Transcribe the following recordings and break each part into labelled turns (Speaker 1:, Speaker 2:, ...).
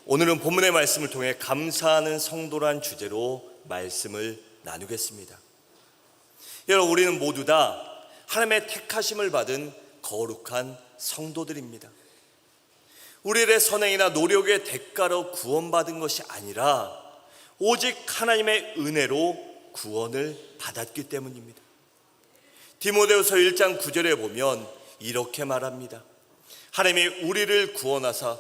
Speaker 1: 오늘은 본문의 말씀을 통해 감사하는 성도란 주제로 말씀을 나누겠습니다. 여러분, 우리는 모두 다 하나님의 택하심을 받은 거룩한 성도들입니다. 우리의 선행이나 노력의 대가로 구원받은 것이 아니라 오직 하나님의 은혜로 구원을 받았기 때문입니다. 디모데후서 1장 9절에 보면 이렇게 말합니다. 하나님이 우리를 구원하사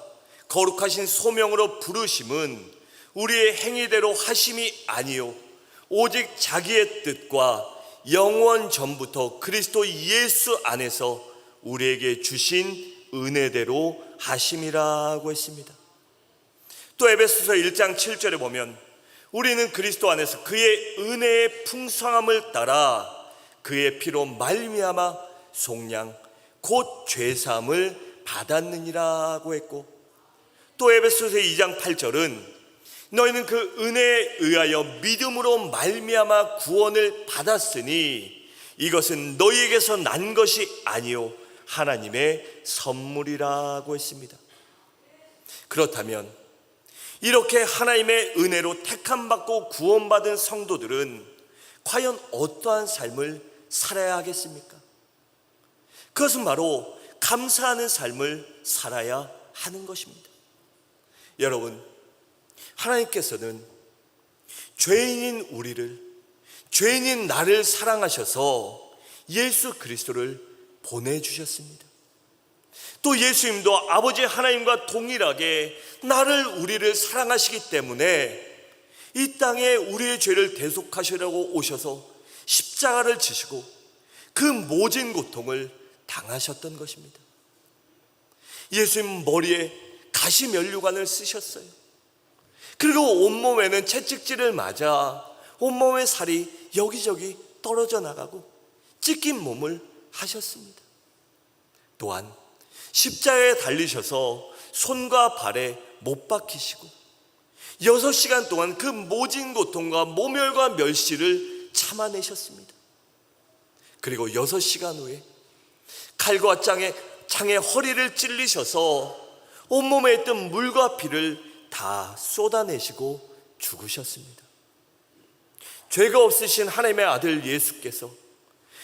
Speaker 1: 거룩하신 소명으로 부르심은 우리의 행위대로 하심이 아니요 오직 자기의 뜻과 영원 전부터 그리스도 예수 안에서 우리에게 주신 은혜대로 하심이라고 했습니다. 또 에베소서 1장 7절에 보면 우리는 그리스도 안에서 그의 은혜의 풍성함을 따라 그의 피로 말미암아 속량 곧 죄사함을 받았느니라고 했고, 또 에베소서 2장 8절은 너희는 그 은혜에 의하여 믿음으로 말미암아 구원을 받았으니 이것은 너희에게서 난 것이 아니요 하나님의 선물이라고 했습니다. 그렇다면 이렇게 하나님의 은혜로 택함받고 구원받은 성도들은 과연 어떠한 삶을 살아야 하겠습니까? 그것은 바로 감사하는 삶을 살아야 하는 것입니다. 여러분, 하나님께서는 죄인인 우리를, 죄인인 나를 사랑하셔서 예수 그리스도를 보내주셨습니다. 또 예수님도 아버지 하나님과 동일하게 우리를 사랑하시기 때문에 이 땅에 우리의 죄를 대속하시려고 오셔서 십자가를 지시고 그 모진 고통을 당하셨던 것입니다. 예수님 머리에 가시면류관을 쓰셨어요. 그리고 온몸에는 채찍질을 맞아 온몸의 살이 여기저기 떨어져 나가고 찢긴 몸을 하셨습니다. 또한 십자가에 달리셔서 손과 발에 못 박히시고 6시간 동안 그 모진 고통과 모멸과 멸시를 참아내셨습니다. 그리고 6시간 후에 칼과 창에 허리를 찔리셔서 온몸에 있던 물과 피를 다 쏟아내시고 죽으셨습니다. 죄가 없으신 하나님의 아들 예수께서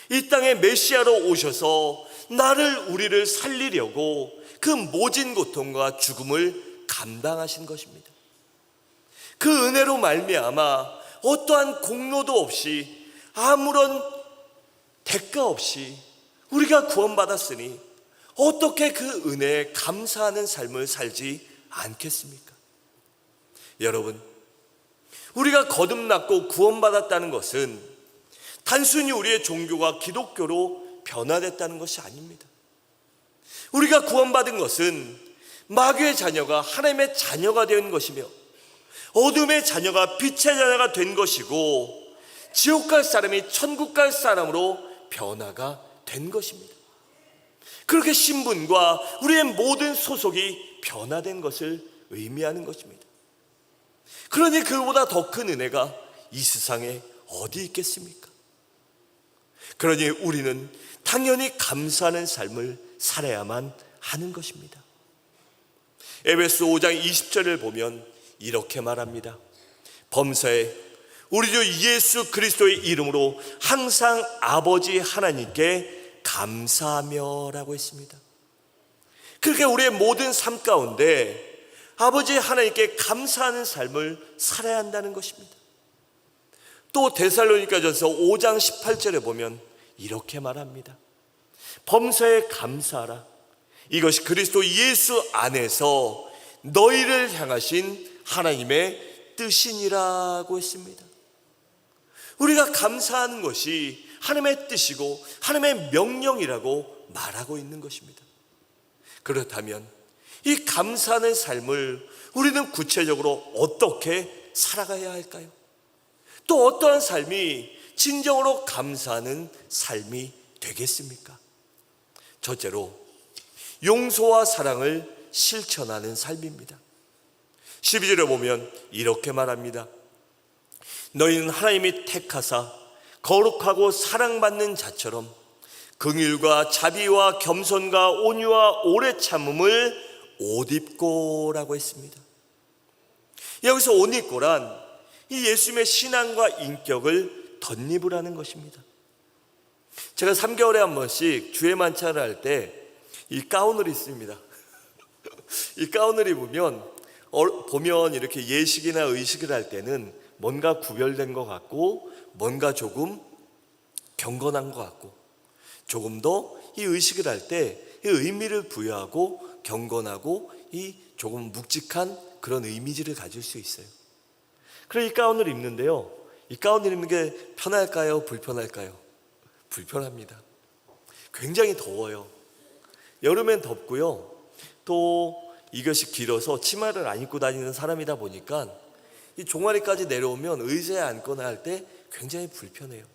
Speaker 1: 이 땅에 메시아로 오셔서 우리를 살리려고 그 모진 고통과 죽음을 감당하신 것입니다. 그 은혜로 말미암아 어떠한 공로도 없이 아무런 대가 없이 우리가 구원받았으니 어떻게 그 은혜에 감사하는 삶을 살지 않겠습니까? 여러분, 우리가 거듭났고 구원받았다는 것은 단순히 우리의 종교가 기독교로 변화됐다는 것이 아닙니다. 우리가 구원받은 것은 마귀의 자녀가 하나님의 자녀가 된 것이며 어둠의 자녀가 빛의 자녀가 된 것이고 지옥 갈 사람이 천국 갈 사람으로 변화가 된 것입니다. 그렇게 신분과 우리의 모든 소속이 변화된 것을 의미하는 것입니다. 그러니 그보다 더 큰 은혜가 이 세상에 어디 있겠습니까? 그러니 우리는 당연히 감사하는 삶을 살아야만 하는 것입니다. 에베소 5장 20절을 보면 이렇게 말합니다. 범사에 우리 주 예수 그리스도의 이름으로 항상 아버지 하나님께 감사하며 라고 했습니다. 그렇게 우리의 모든 삶 가운데 아버지 하나님께 감사하는 삶을 살아야 한다는 것입니다. 또 데살로니가전서 5장 18절에 보면 이렇게 말합니다. 범사에 감사하라. 이것이 그리스도 예수 안에서 너희를 향하신 하나님의 뜻이니라고 했습니다. 우리가 감사하는 것이 하나님의 뜻이고 하나님의 명령이라고 말하고 있는 것입니다. 그렇다면 이 감사하는 삶을 우리는 구체적으로 어떻게 살아가야 할까요? 또 어떠한 삶이 진정으로 감사하는 삶이 되겠습니까? 첫째로 용서와 사랑을 실천하는 삶입니다. 12절에 보면 이렇게 말합니다. 너희는 하나님이 택하사 거룩하고 사랑받는 자처럼 긍휼과 자비와 겸손과 온유와 오래 참음을 옷 입고라고 했습니다. 여기서 옷 입고란 이 예수님의 신앙과 인격을 덧입으라는 것입니다. 제가 3개월에 한 번씩 주의 만찬을 할 때 이 가운을 입습니다. 이 가운을 입으면 이렇게 예식이나 의식을 할 때는 뭔가 구별된 것 같고 뭔가 조금 경건한 것 같고 조금 더 이 의식을 할 때 의미를 부여하고 경건하고 이 조금 묵직한 그런 이미지를 가질 수 있어요. 그래서 이 가운을 입는데요, 이 가운을 입는 게 편할까요? 불편할까요? 불편합니다. 굉장히 더워요. 여름엔 덥고요, 또 이것이 길어서 치마를 안 입고 다니는 사람이다 보니까 이 종아리까지 내려오면 의자에 앉거나 할 때 굉장히 불편해요.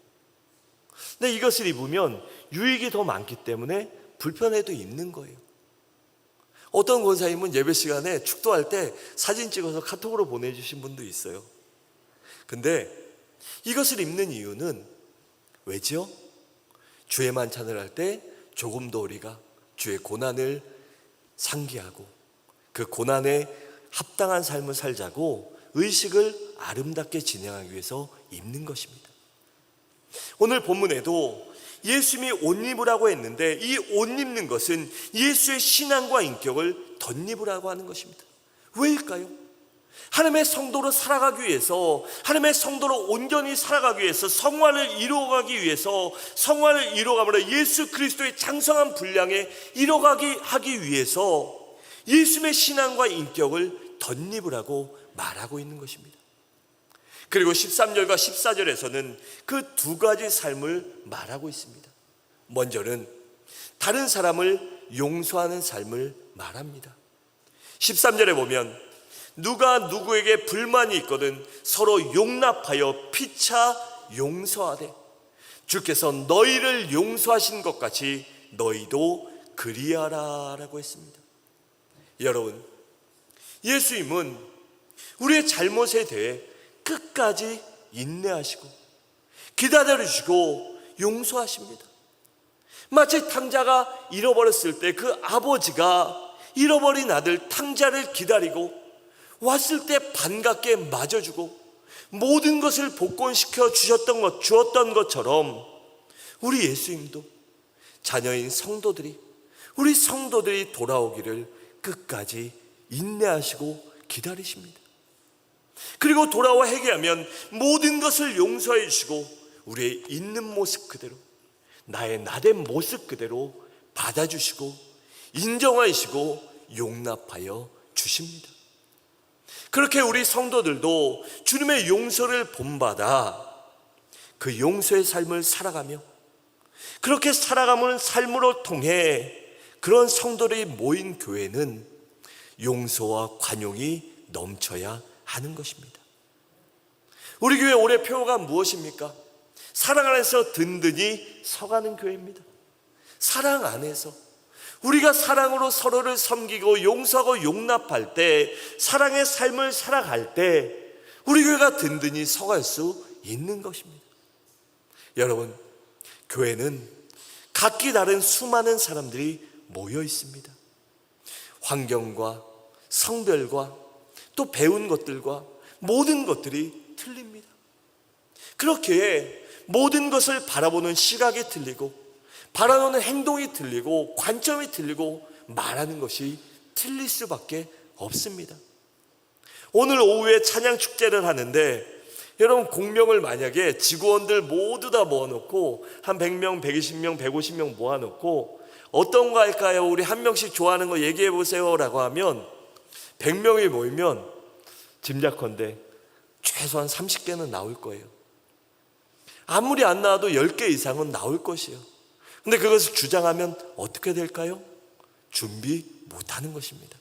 Speaker 1: 근데 이것을 입으면 유익이 더 많기 때문에 불편해도 입는 거예요. 어떤 권사님은 예배 시간에 축도할 때 사진 찍어서 카톡으로 보내주신 분도 있어요. 근데 이것을 입는 이유는 왜죠? 주의 만찬을 할 때 조금 더 우리가 주의 고난을 상기하고 그 고난에 합당한 삶을 살자고 의식을 아름답게 진행하기 위해서 입는 것입니다. 오늘 본문에도 예수님이 옷 입으라고 했는데 이 옷 입는 것은 예수의 신앙과 인격을 덧입으라고 하는 것입니다. 왜일까요? 하나님의 성도로 살아가기 위해서, 하나님의 성도로 온전히 살아가기 위해서, 성화를 이루어가기 위해서, 성화를 이루어감으로 예수 그리스도의 장성한 분량에 하기 위해서 예수님의 신앙과 인격을 덧입으라고 말하고 있는 것입니다. 그리고 13절과 14절에서는 그 두 가지 삶을 말하고 있습니다. 먼저는 다른 사람을 용서하는 삶을 말합니다. 13절에 보면 누가 누구에게 불만이 있거든 서로 용납하여 피차 용서하되 주께서 너희를 용서하신 것 같이 너희도 그리하라 라고 했습니다. 여러분, 예수님은 우리의 잘못에 대해 끝까지 인내하시고 기다려주시고 용서하십니다. 마치 탕자가 잃어버렸을 때 그 아버지가 잃어버린 아들 탕자를 기다리고 왔을 때 반갑게 맞아주고 모든 것을 복권시켜 주었던 것처럼 우리 예수님도 자녀인 성도들이, 우리 성도들이 돌아오기를 끝까지 인내하시고 기다리십니다. 그리고 돌아와 회개하면 모든 것을 용서해 주시고 우리의 있는 모습 그대로, 나의 나된 모습 그대로 받아주시고 인정하시고 용납하여 주십니다. 그렇게 우리 성도들도 주님의 용서를 본받아 그 용서의 삶을 살아가며 그렇게 살아가는 삶으로 통해 그런 성도들이 모인 교회는 용서와 관용이 넘쳐야 하는 것입니다. 우리 교회 올해 표어가 무엇입니까? 사랑 안에서 든든히 서가는 교회입니다. 사랑 안에서 우리가 사랑으로 서로를 섬기고 용서하고 용납할 때, 사랑의 삶을 살아갈 때 우리 교회가 든든히 서갈 수 있는 것입니다. 여러분, 교회는 각기 다른 수많은 사람들이 모여 있습니다. 환경과 성별과 또 배운 것들과 모든 것들이 틀립니다. 그렇게 모든 것을 바라보는 시각이 틀리고 바라보는 행동이 틀리고 관점이 틀리고 말하는 것이 틀릴 수밖에 없습니다. 오늘 오후에 찬양 축제를 하는데 여러분, 공명을 만약에 직원들 모두 다 모아놓고 한 100명, 120명, 150명 모아놓고 어떤 거 할까요? 우리 한 명씩 좋아하는 거 얘기해 보세요 라고 하면 100명이 모이면 짐작컨대 최소한 30개는 나올 거예요. 아무리 안 나와도 10개 이상은 나올 것이에요. 근데 그것을 주장하면 어떻게 될까요? 준비 못하는 것입니다.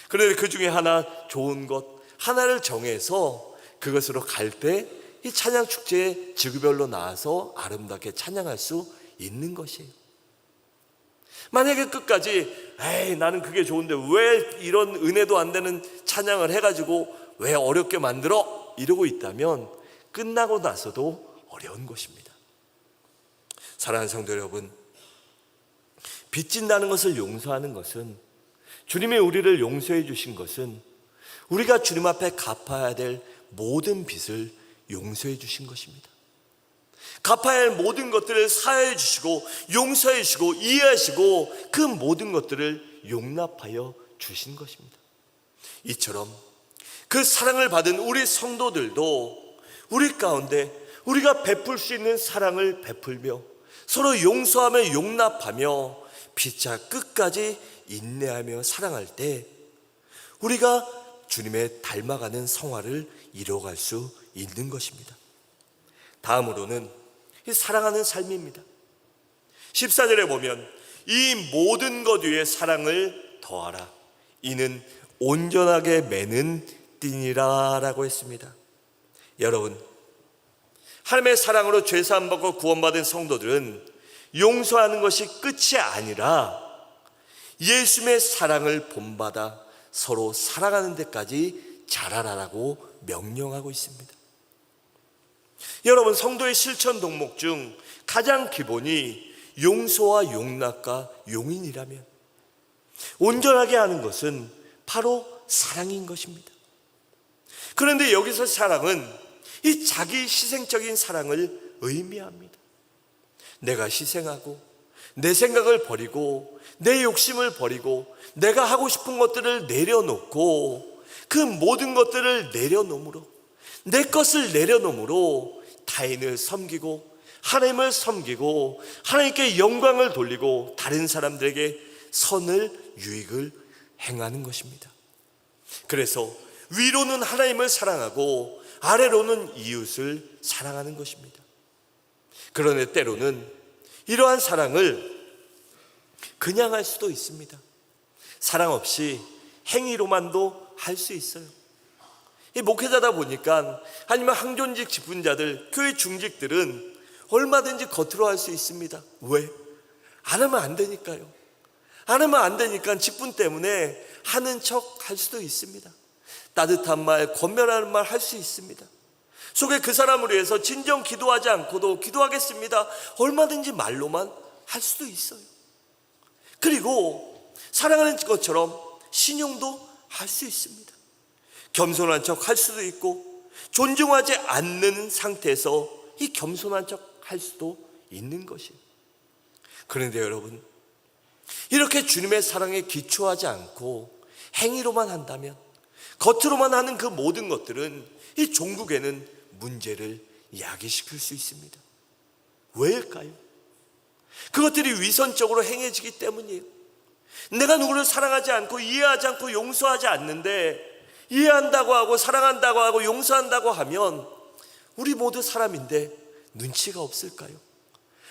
Speaker 1: 그런데 그 중에 하나 좋은 것 하나를 정해서 그것으로 갈 때 이 찬양 축제에 지구별로 나와서 아름답게 찬양할 수 있는 것이에요. 만약에 끝까지 나는 그게 좋은데 왜 이런 은혜도 안 되는 찬양을 해가지고 왜 어렵게 만들어? 이러고 있다면 끝나고 나서도 어려운 것입니다. 사랑하는 성도 여러분, 빚진다는 것을 용서하는 것은, 주님이 우리를 용서해 주신 것은 우리가 주님 앞에 갚아야 될 모든 빚을 용서해 주신 것입니다. 갚아야 할 모든 것들을 사해 주시고 용서해 주시고 이해하시고 그 모든 것들을 용납하여 주신 것입니다. 이처럼 그 사랑을 받은 우리 성도들도 우리 가운데 우리가 베풀 수 있는 사랑을 베풀며 서로 용서하며 용납하며 피차 끝까지 인내하며 사랑할 때 우리가 주님의 닮아가는 성화를 이루어갈 수 있는 것입니다. 다음으로는 사랑하는 삶입니다. 14절에 보면 이 모든 것 위에 사랑을 더하라. 이는 온전하게 매는 띠니라 라고 했습니다. 여러분, 하나님의 사랑으로 죄사함 받고 구원받은 성도들은 용서하는 것이 끝이 아니라 예수님의 사랑을 본받아 서로 사랑하는 데까지 자라라라고 명령하고 있습니다. 여러분, 성도의 실천 덕목 중 가장 기본이 용서와 용납과 용인이라면 온전하게 하는 것은 바로 사랑인 것입니다. 그런데 여기서 사랑은 이 자기 희생적인 사랑을 의미합니다. 내가 희생하고 내 생각을 버리고 내 욕심을 버리고 내가 하고 싶은 것들을 내려놓고 그 모든 것들을 내려놓음으로 내 것을 내려놓음으로 타인을 섬기고 하나님을 섬기고 하나님께 영광을 돌리고 다른 사람들에게 선을 유익을 행하는 것입니다. 그래서 위로는 하나님을 사랑하고 아래로는 이웃을 사랑하는 것입니다. 그런데 때로는 이러한 사랑을 그냥 할 수도 있습니다. 사랑 없이 행위로만도 할 수 있어요. 이 목회자다 보니까 아니면 항존직 직분자들, 교회 중직들은 얼마든지 겉으로 할 수 있습니다. 왜? 안 하면 안 되니까요. 안 하면 안 되니까 직분 때문에 하는 척 할 수도 있습니다. 따뜻한 말, 권면하는 말 할 수 있습니다. 속에 그 사람을 위해서 진정 기도하지 않고도 기도하겠습니다. 얼마든지 말로만 할 수도 있어요. 그리고 사랑하는 것처럼 신용도 할 수 있습니다. 겸손한 척 할 수도 있고 존중하지 않는 상태에서 이 겸손한 척 할 수도 있는 것이에요. 그런데 여러분, 이렇게 주님의 사랑에 기초하지 않고 행위로만 한다면, 겉으로만 하는 그 모든 것들은 이 종국에는 문제를 야기시킬 수 있습니다. 왜일까요? 그것들이 위선적으로 행해지기 때문이에요. 내가 누구를 사랑하지 않고 이해하지 않고 용서하지 않는데, 이해한다고 하고 사랑한다고 하고 용서한다고 하면 우리 모두 사람인데 눈치가 없을까요?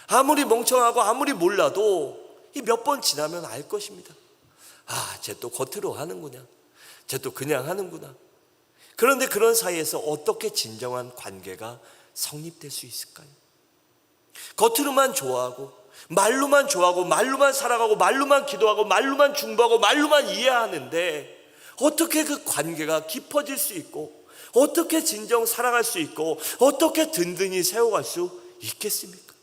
Speaker 1: 아무리 멍청하고 아무리 몰라도 이 몇 번 지나면 알 것입니다. 아, 쟤 또 겉으로 하는구나, 쟤 또 그냥 하는구나. 그런데 그런 사이에서 어떻게 진정한 관계가 성립될 수 있을까요? 겉으로만 좋아하고 말로만 좋아하고 말로만 사랑하고 말로만 기도하고 말로만 중보하고 말로만 이해하는데 어떻게 그 관계가 깊어질 수 있고 어떻게 진정 사랑할 수 있고 어떻게 든든히 세워갈 수 있겠습니까?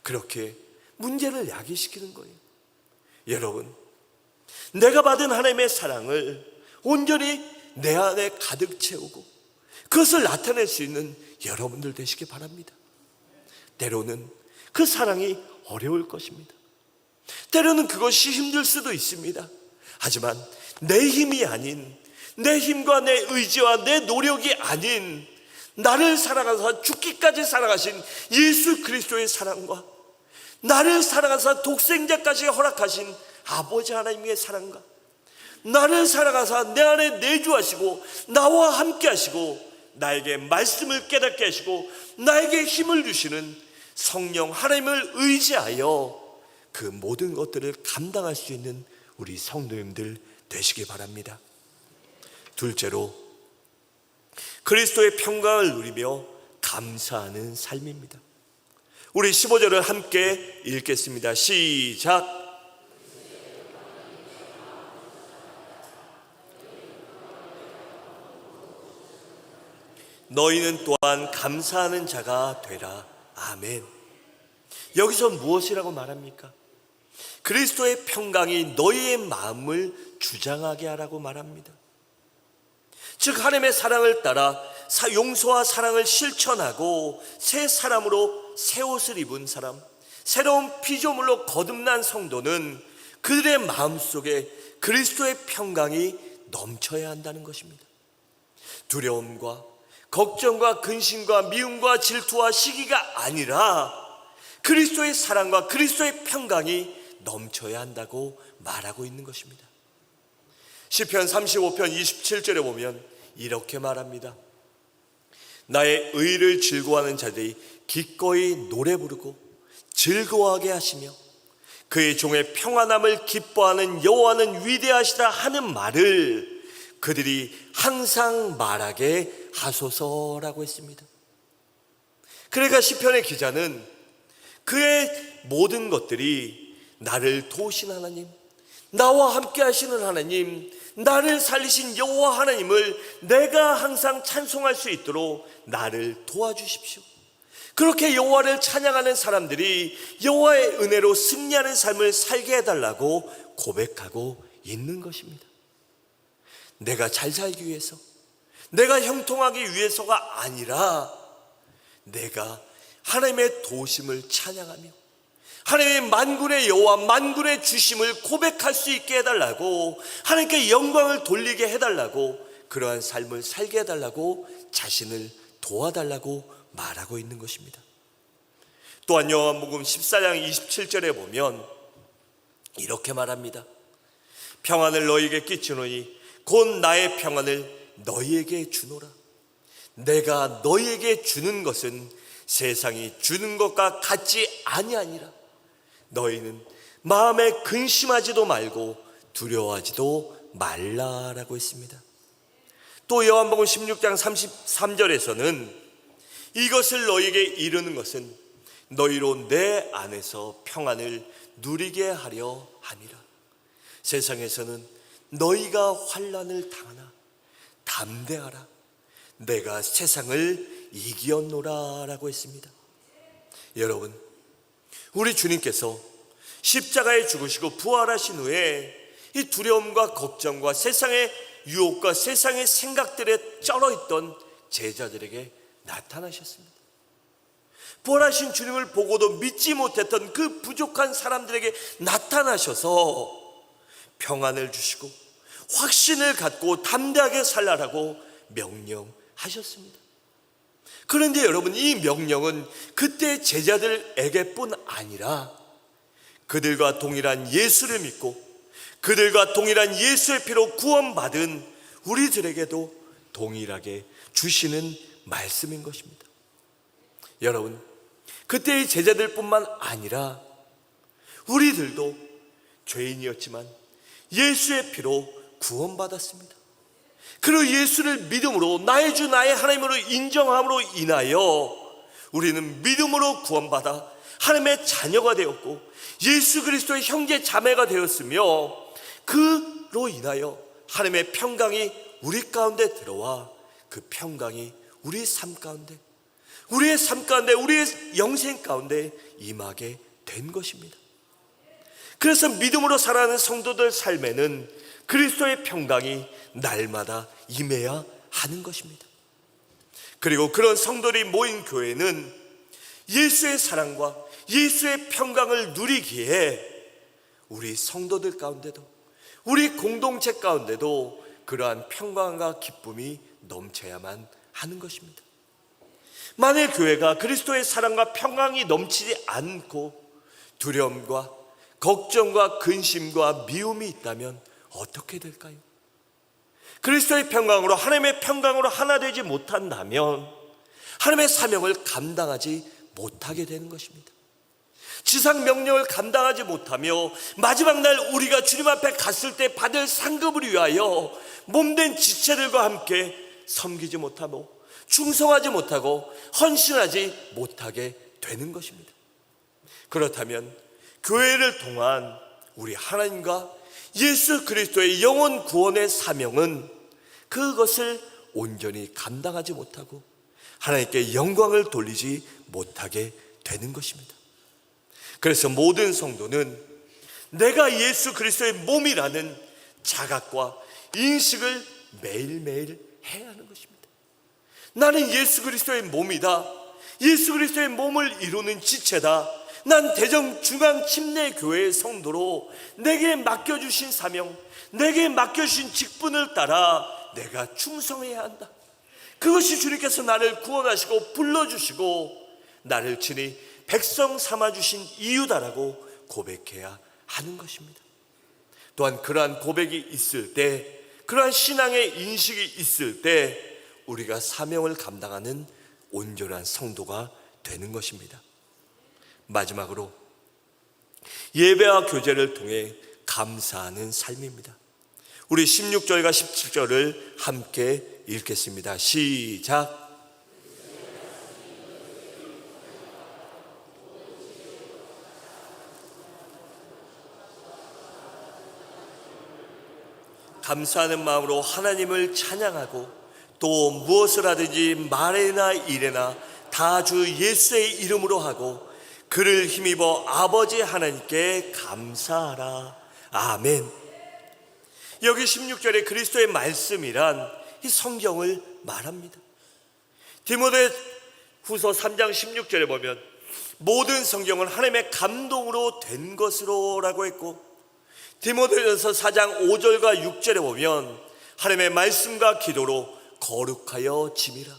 Speaker 1: 그렇게 문제를 야기시키는 거예요. 여러분, 내가 받은 하나님의 사랑을 온전히 내 안에 가득 채우고 그것을 나타낼 수 있는 여러분들 되시기 바랍니다. 때로는 그 사랑이 어려울 것입니다. 때로는 그것이 힘들 수도 있습니다. 하지만 내 힘이 아닌, 내 힘과 내 의지와 내 노력이 아닌 나를 사랑하사 죽기까지 사랑하신 예수 그리스도의 사랑과 나를 사랑하사 독생자까지 허락하신 아버지 하나님의 사랑과 나를 사랑하사 내 안에 내주하시고 나와 함께 하시고 나에게 말씀을 깨닫게 하시고 나에게 힘을 주시는 성령 하나님을 의지하여 그 모든 것들을 감당할 수 있는 우리 성도님들 되시기 바랍니다. 둘째로, 그리스도의 평강을 누리며 감사하는 삶입니다. 우리 15절을 함께 읽겠습니다. 시작. 너희는 또한 감사하는 자가 되라. 아멘. 여기서 무엇이라고 말합니까? 그리스도의 평강이 너희의 마음을 주장하게 하라고 말합니다. 즉 하나님의 사랑을 따라 용서와 사랑을 실천하고 새 사람으로 새 옷을 입은 사람, 새로운 피조물로 거듭난 성도는 그들의 마음속에 그리스도의 평강이 넘쳐야 한다는 것입니다. 두려움과 걱정과 근심과 미움과 질투와 시기가 아니라 그리스도의 사랑과 그리스도의 평강이 넘쳐야 한다고 말하고 있는 것입니다. 시편 35편 27절에 보면 이렇게 말합니다. 나의 의를 즐거워하는 자들이 기꺼이 노래 부르고 즐거워하게 하시며 그의 종의 평안함을 기뻐하는 여호와는 위대하시다 하는 말을 그들이 항상 말하게 하소서라고 했습니다. 그러니까 시편의 기자는 그의 모든 것들이 나를 도우신 하나님, 나와 함께 하시는 하나님, 나를 살리신 여호와 하나님을 내가 항상 찬송할 수 있도록 나를 도와주십시오. 그렇게 여호와를 찬양하는 사람들이 여호와의 은혜로 승리하는 삶을 살게 해달라고 고백하고 있는 것입니다. 내가 잘 살기 위해서, 내가 형통하기 위해서가 아니라 내가 하나님의 도우심을 찬양하며 하나님의 만군의 여호와 만군의 주심을 고백할 수 있게 해달라고, 하나님께 영광을 돌리게 해달라고, 그러한 삶을 살게 해달라고 자신을 도와달라고 말하고 있는 것입니다. 또한 요한복음 14장 27절에 보면 이렇게 말합니다. 평안을 너희에게 끼치노니 곧 나의 평안을 너희에게 주노라. 내가 너희에게 주는 것은 세상이 주는 것과 같지 아니하니라. 너희는 마음에 근심하지도 말고 두려워하지도 말라라고 했습니다. 또 요한복음 16장 33절에서는 이것을 너희에게 이르는 것은 너희로 내 안에서 평안을 누리게 하려 함이라. 세상에서는 너희가 환난을 당하나 담대하라. 내가 세상을 이기었노라 라고 했습니다. 여러분, 우리 주님께서 십자가에 죽으시고 부활하신 후에 이 두려움과 걱정과 세상의 유혹과 세상의 생각들에 쩔어있던 제자들에게 나타나셨습니다. 부활하신 주님을 보고도 믿지 못했던 그 부족한 사람들에게 나타나셔서 평안을 주시고 확신을 갖고 담대하게 살라라고 명령하셨습니다. 그런데 여러분, 이 명령은 그때 제자들에게뿐 아니라 그들과 동일한 예수를 믿고 그들과 동일한 예수의 피로 구원받은 우리들에게도 동일하게 주시는 말씀인 것입니다. 여러분, 그때의 제자들뿐만 아니라 우리들도 죄인이었지만 예수의 피로 구원받았습니다. 그리고 예수를 믿음으로 나의 주 나의 하나님으로 인정함으로 인하여 우리는 믿음으로 구원받아 하나님의 자녀가 되었고 예수 그리스도의 형제 자매가 되었으며 그로 인하여 하나님의 평강이 우리 가운데 들어와 그 평강이 우리의 삶 가운데, 우리의 삶 가운데, 우리의 영생 가운데 임하게 된 것입니다. 그래서 믿음으로 살아가는 성도들 삶에는 그리스도의 평강이 날마다 임해야 하는 것입니다. 그리고 그런 성도들이 모인 교회는 예수의 사랑과 예수의 평강을 누리기에 우리 성도들 가운데도, 우리 공동체 가운데도 그러한 평강과 기쁨이 넘쳐야만 하는 것입니다. 만일 교회가 그리스도의 사랑과 평강이 넘치지 않고 두려움과 걱정과 근심과 미움이 있다면 어떻게 될까요? 그리스도의 평강으로, 하나님의 평강으로 하나 되지 못한다면 하나님의 사명을 감당하지 못하게 되는 것입니다. 지상 명령을 감당하지 못하며 마지막 날 우리가 주님 앞에 갔을 때 받을 상급을 위하여 몸된 지체들과 함께 섬기지 못하고 충성하지 못하고 헌신하지 못하게 되는 것입니다. 그렇다면 교회를 통한 우리 하나님과 예수 그리스도의 영혼 구원의 사명은 그것을 온전히 감당하지 못하고 하나님께 영광을 돌리지 못하게 되는 것입니다. 그래서 모든 성도는 내가 예수 그리스도의 몸이라는 자각과 인식을 매일매일 해야 하는 것입니다. 나는 예수 그리스도의 몸이다. 예수 그리스도의 몸을 이루는 지체다. 난 대정중앙침례교회의 성도로 내게 맡겨주신 사명, 내게 맡겨주신 직분을 따라 내가 충성해야 한다. 그것이 주님께서 나를 구원하시고 불러주시고 나를 친히 백성 삼아주신 이유다라고 고백해야 하는 것입니다. 또한 그러한 고백이 있을 때, 그러한 신앙의 인식이 있을 때 우리가 사명을 감당하는 온전한 성도가 되는 것입니다. 마지막으로 예배와 교제를 통해 감사하는 삶입니다. 우리 16절과 17절을 함께 읽겠습니다. 시작. 감사하는 마음으로 하나님을 찬양하고 또 무엇을 하든지 말에나 일에나 다 주 예수의 이름으로 하고 그를 힘입어 아버지 하나님께 감사하라. 아멘. 여기 16절에 그리스도의 말씀이란 이 성경을 말합니다. 디모데후서 3장 16절에 보면 모든 성경은 하나님의 감동으로 된 것으로 라고 했고, 디모데전서 4장 5절과 6절에 보면 하나님의 말씀과 기도로 거룩하여 짐이라.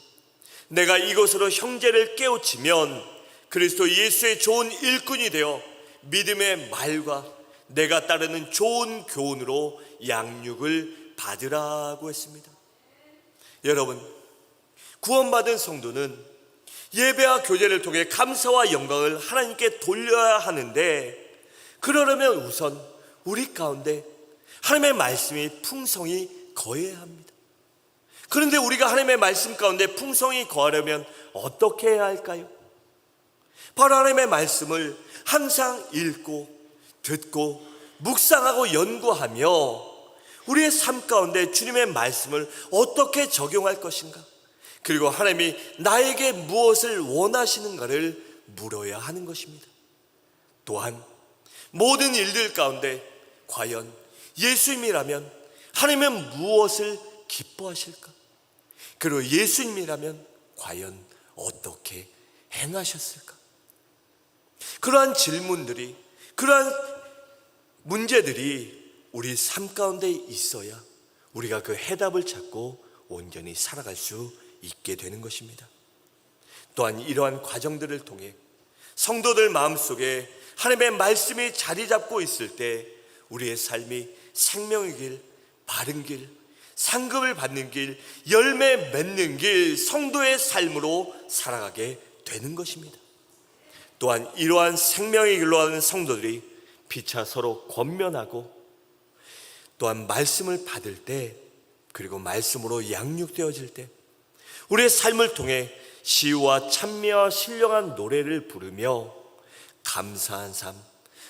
Speaker 1: 내가 이것으로 형제를 깨우치면 그리스도 예수의 좋은 일꾼이 되어 믿음의 말과 내가 따르는 좋은 교훈으로 양육을 받으라고 했습니다. 여러분, 구원받은 성도는 예배와 교제를 통해 감사와 영광을 하나님께 돌려야 하는데, 그러려면 우선 우리 가운데 하나님의 말씀이 풍성히 거해야 합니다. 그런데 우리가 하나님의 말씀 가운데 풍성히 거하려면 어떻게 해야 할까요? 바로 하나님의 말씀을 항상 읽고 듣고 묵상하고 연구하며 우리의 삶 가운데 주님의 말씀을 어떻게 적용할 것인가, 그리고 하나님이 나에게 무엇을 원하시는가를 물어야 하는 것입니다. 또한 모든 일들 가운데 과연 예수님이라면 하나님은 무엇을 기뻐하실까? 그리고 예수님이라면 과연 어떻게 행하셨을까? 그러한 질문들이, 그러한 문제들이 우리 삶 가운데 있어야 우리가 그 해답을 찾고 온전히 살아갈 수 있게 되는 것입니다. 또한 이러한 과정들을 통해 성도들 마음속에 하나님의 말씀이 자리 잡고 있을 때 우리의 삶이 생명의 길, 바른 길, 상급을 받는 길, 열매 맺는 길, 성도의 삶으로 살아가게 되는 것입니다. 또한 이러한 생명의 길로 하는 성도들이 피차 서로 권면하고 또한 말씀을 받을 때, 그리고 말씀으로 양육되어질 때 우리의 삶을 통해 시와 찬미와 신령한 노래를 부르며 감사한 삶,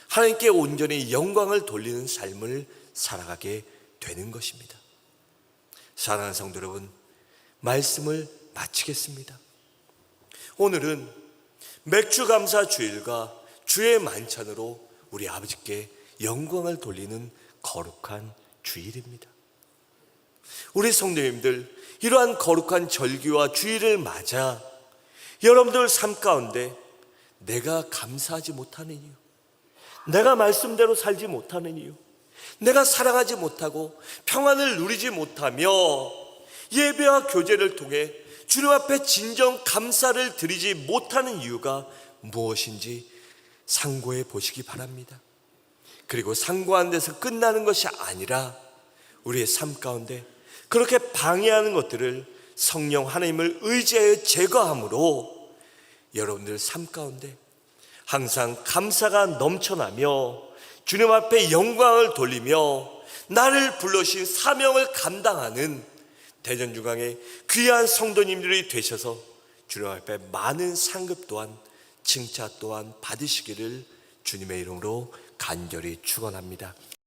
Speaker 1: 하나님께 온전히 영광을 돌리는 삶을 살아가게 되는 것입니다. 사랑하는 성도 여러분, 말씀을 마치겠습니다. 오늘은 맥주감사 주일과 주의 만찬으로 우리 아버지께 영광을 돌리는 거룩한 주일입니다. 우리 성도님들, 이러한 거룩한 절기와 주일을 맞아 여러분들 삶 가운데 내가 감사하지 못하는 이유, 내가 말씀대로 살지 못하는 이유, 내가 사랑하지 못하고 평안을 누리지 못하며 예배와 교제를 통해 주님 앞에 진정 감사를 드리지 못하는 이유가 무엇인지 상고해 보시기 바랍니다. 그리고 상고한 데서 끝나는 것이 아니라 우리의 삶 가운데 그렇게 방해하는 것들을 성령 하나님을 의지하여 제거함으로 여러분들 삶 가운데 항상 감사가 넘쳐나며 주님 앞에 영광을 돌리며 나를 불러주신 사명을 감당하는 대전중앙의 귀한 성도님들이 되셔서 주님 앞에 많은 상급 또한 칭찬 또한 받으시기를 주님의 이름으로 간절히 축원합니다.